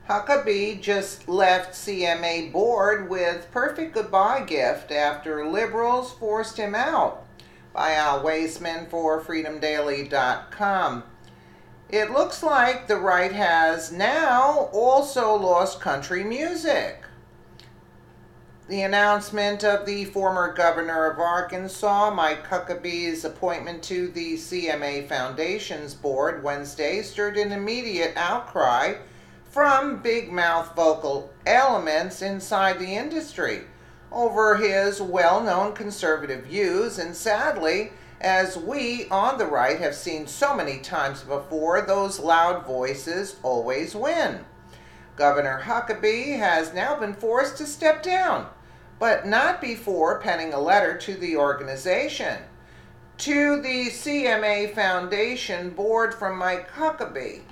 Huckabee just left CMA board with perfect goodbye gift after liberals forced him out. By Al Waisman for freedomdaily.com. It looks like the right has now also lost country music. The announcement of the former governor of Arkansas, Mike Huckabee's appointment to the CMA Foundation's board Wednesday stirred an immediate outcry from big mouth vocal elements inside the industry over his well-known conservative views, and sadly, as we on the right have seen so many times before, those loud voices always win. Governor Huckabee has now been forced to step down, but not before penning a letter to the organization. To the CMA Foundation board from Mike Huckabee.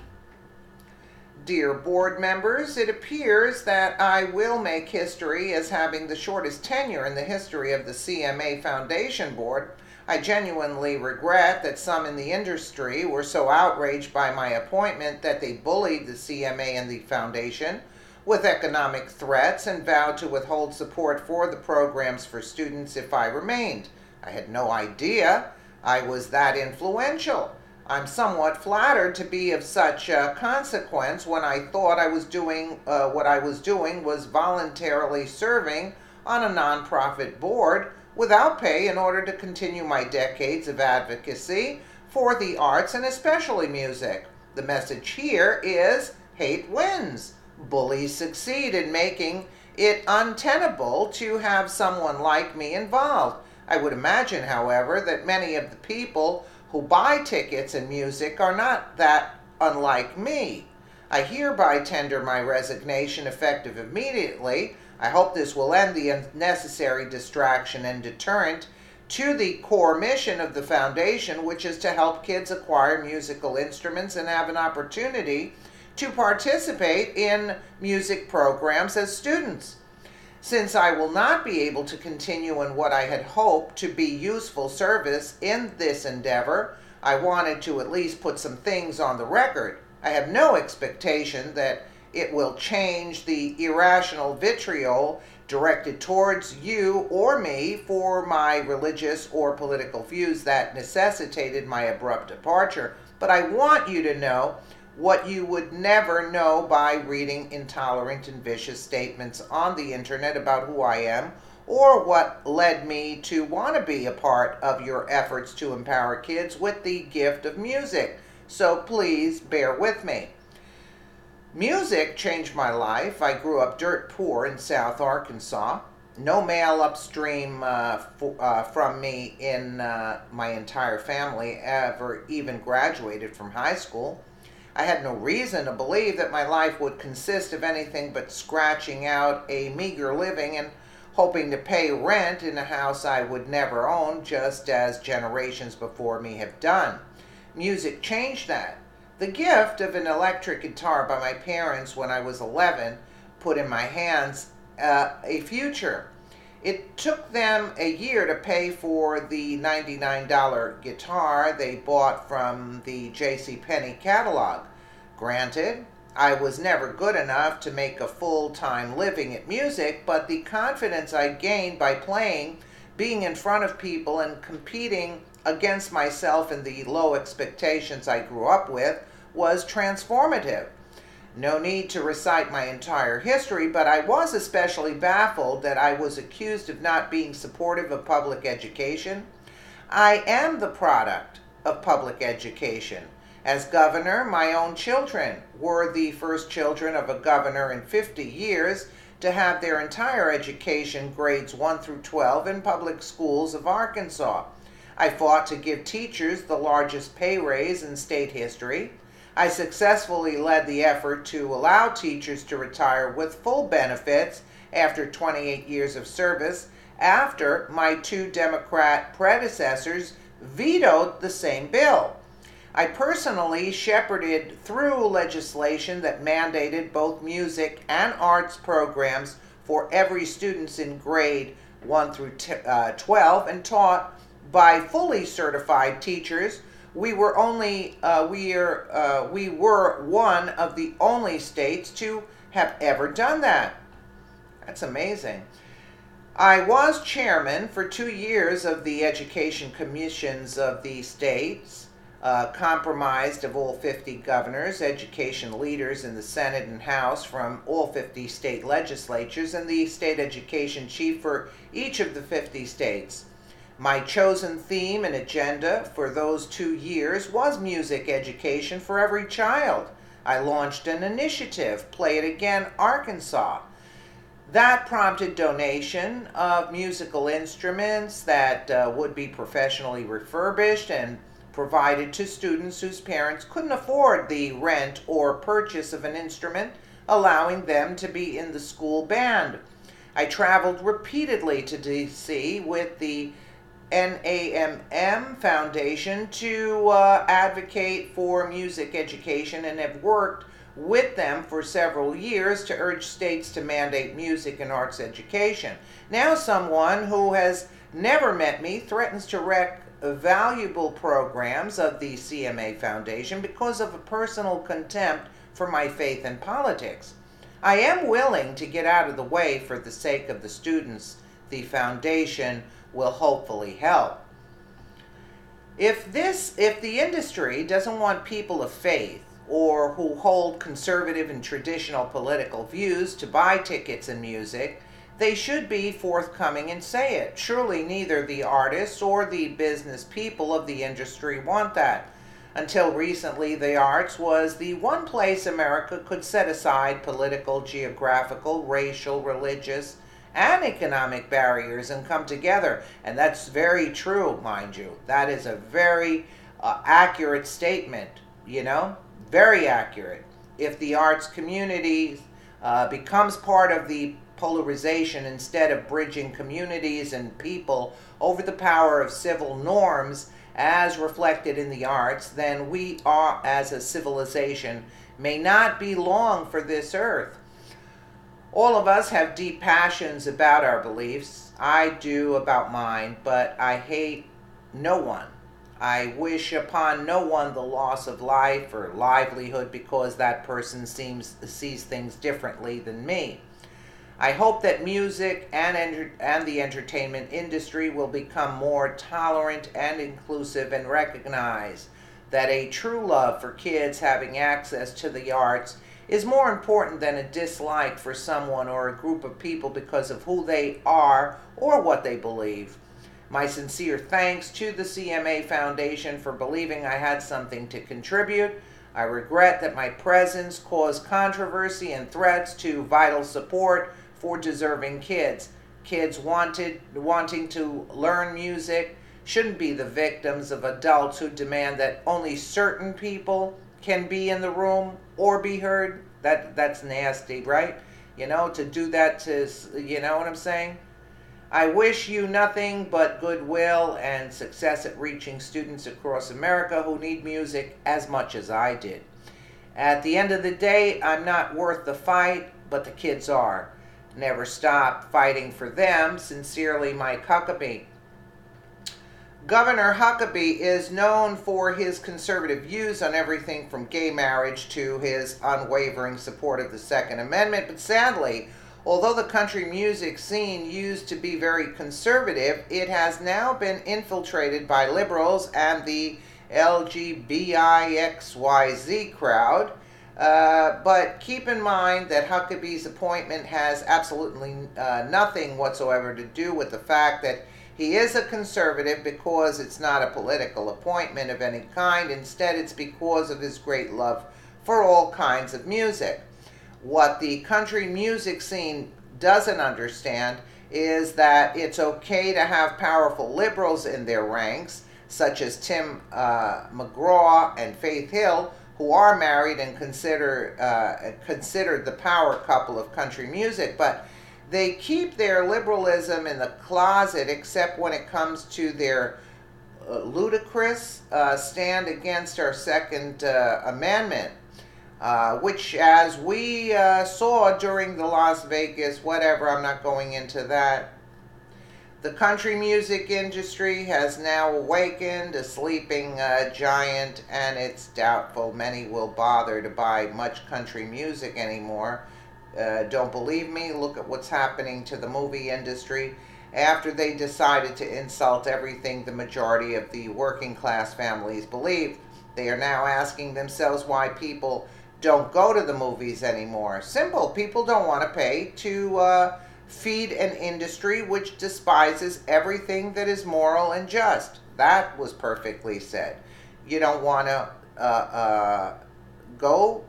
Dear board members, it appears that I will make history as having the shortest tenure in the history of the CMA Foundation board. I genuinely regret that some in the industry were so outraged by my appointment that they bullied the CMA and the foundation with economic threats and vowed to withhold support for the programs for students if I remained. I had no idea I was that influential. I'm somewhat flattered to be of such consequence when I thought I was doing what I was doing was voluntarily serving on a nonprofit board without pay in order to continue my decades of advocacy for the arts and especially music. The message here is hate wins. Bullies succeed in making it untenable to have someone like me involved. I would imagine, however, that many of the people who buy tickets and music are not that unlike me. I hereby tender my resignation effective immediately. I hope this will end the unnecessary distraction and deterrent to the core mission of the foundation, which is to help kids acquire musical instruments and have an opportunity to participate in music programs as students. Since I will not be able to continue in what I had hoped to be useful service in this endeavor, I wanted to at least put some things on the record. I have no expectation that it will change the irrational vitriol directed towards you or me for my religious or political views that necessitated my abrupt departure, but I want you to know what you would never know by reading intolerant and vicious statements on the internet about who I am, or what led me to want to be a part of your efforts to empower kids with the gift of music. So please bear with me. Music changed my life. I grew up dirt poor in South Arkansas. No male upstream from me in my entire family ever even graduated from high school. I had no reason to believe that my life would consist of anything but scratching out a meager living and hoping to pay rent in a house I would never own, just as generations before me have done. Music changed that. The gift of an electric guitar by my parents when I was 11 put in my hands a future. It took them a year to pay for the $99 guitar they bought from the JCPenney catalog. Granted, I was never good enough to make a full-time living at music, but the confidence I gained by playing, being in front of people, and competing against myself and the low expectations I grew up with was transformative. No need to recite my entire history, but I was especially baffled that I was accused of not being supportive of public education. I am the product of public education. As governor, my own children were the first children of a governor in 50 years to have their entire education, grades 1 through 12, in public schools of Arkansas. I fought to give teachers the largest pay raise in state history. I successfully led the effort to allow teachers to retire with full benefits after 28 years of service, after my two Democrat predecessors vetoed the same bill. I personally shepherded through legislation that mandated both music and arts programs for every student in grade 1 through 12 and taught by fully certified teachers. We were one of the only states to have ever done that. That's amazing. I was chairman for 2 years of the education commissions of the states, comprised of all 50 governors, education leaders in the Senate and House from all 50 state legislatures, and the state education chief for each of the 50 states. My chosen theme and agenda for those 2 years was music education for every child. I launched an initiative, Play It Again Arkansas. That prompted donation of musical instruments that would be professionally refurbished and provided to students whose parents couldn't afford the rent or purchase of an instrument, allowing them to be in the school band. I traveled repeatedly to D.C. with the NAMM Foundation to advocate for music education and have worked with them for several years to urge states to mandate music and arts education. Now someone who has never met me threatens to wreck valuable programs of the CMA Foundation because of a personal contempt for my faith and politics. I am willing to get out of the way for the sake of the students. The foundation will hopefully help. If the industry doesn't want people of faith or who hold conservative and traditional political views to buy tickets and music, they should be forthcoming and say it. Surely neither the artists or the business people of the industry want that. Until recently, the arts was the one place America could set aside political, geographical, racial, religious, and economic barriers and come together. And that's very true, mind you. That is a very accurate statement, very accurate. If the arts community becomes part of the polarization instead of bridging communities and people over the power of civil norms as reflected in the arts, then we are, as a civilization, may not be long for this earth. All of us have deep passions about our beliefs. I do about mine, but I hate no one. I wish upon no one the loss of life or livelihood because that person sees things differently than me. I hope that music and the entertainment industry will become more tolerant and inclusive and recognize that a true love for kids having access to the arts is more important than a dislike for someone or a group of people because of who they are or what they believe. My sincere thanks to the CMA Foundation for believing I had something to contribute. I regret that my presence caused controversy and threats to vital support for deserving kids. Kids wanting to learn music shouldn't be the victims of adults who demand that only certain people can be in the room or be heard. That's nasty, right? To do that to, you know what I'm saying? I wish you nothing but goodwill and success at reaching students across America who need music as much as I did. At the end of the day, I'm not worth the fight, but the kids are. Never stop fighting for them. Sincerely, Mike Huckabee. Governor Huckabee is known for his conservative views on everything from gay marriage to his unwavering support of the Second Amendment, but sadly, although the country music scene used to be very conservative, it has now been infiltrated by liberals and the LGBTIXYZ crowd. But keep in mind that Huckabee's appointment has absolutely nothing whatsoever to do with the fact that he is a conservative, because it's not a political appointment of any kind. Instead, it's because of his great love for all kinds of music. What the country music scene doesn't understand is that it's okay to have powerful liberals in their ranks, such as Tim McGraw and Faith Hill, who are married and considered the power couple of country music, but they keep their liberalism in the closet except when it comes to their ludicrous stand against our Second Amendment, which, as we saw during the Las Vegas, whatever, I'm not going into that. The country music industry has now awakened, a sleeping giant, and it's doubtful many will bother to buy much country music anymore. don't believe me? Look at what's happening to the movie industry after they decided to insult everything the majority of the working class families believe. They are now asking themselves why people don't go to the movies anymore. Simple. People don't want to pay to feed an industry which despises everything that is moral and just. That was perfectly said. You don't want to go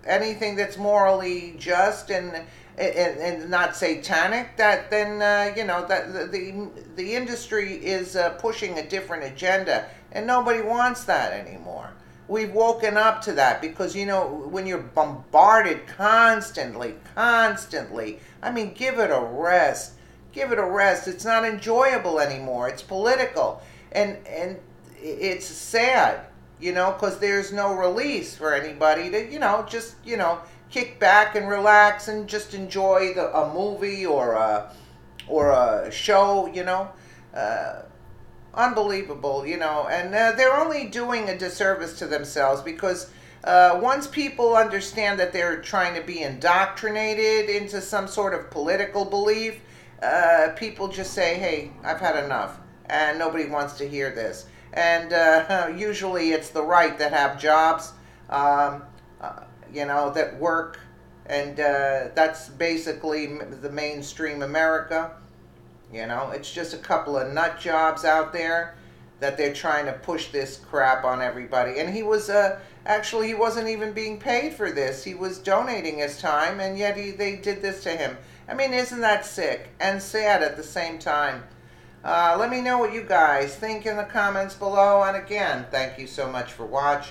anything that's morally just and not satanic. That then that the industry is pushing a different agenda, and nobody wants that anymore. We've woken up to that because, when you're bombarded constantly, I mean, give it a rest. Give it a rest. It's not enjoyable anymore. It's political. And it's sad, because there's no release for anybody to, just, kick back and relax and just enjoy a movie or a show, unbelievable, and they're only doing a disservice to themselves because once people understand that they're trying to be indoctrinated into some sort of political belief, people just say, hey, I've had enough, and nobody wants to hear this. And usually it's the right that have jobs, that work, and that's basically the mainstream America. It's just a couple of nut jobs out there that they're trying to push this crap on everybody. And he was, actually, he wasn't even being paid for this. He was donating his time, and yet they did this to him. I mean, isn't that sick and sad at the same time? Let me know what you guys think in the comments below. And again, thank you so much for watching.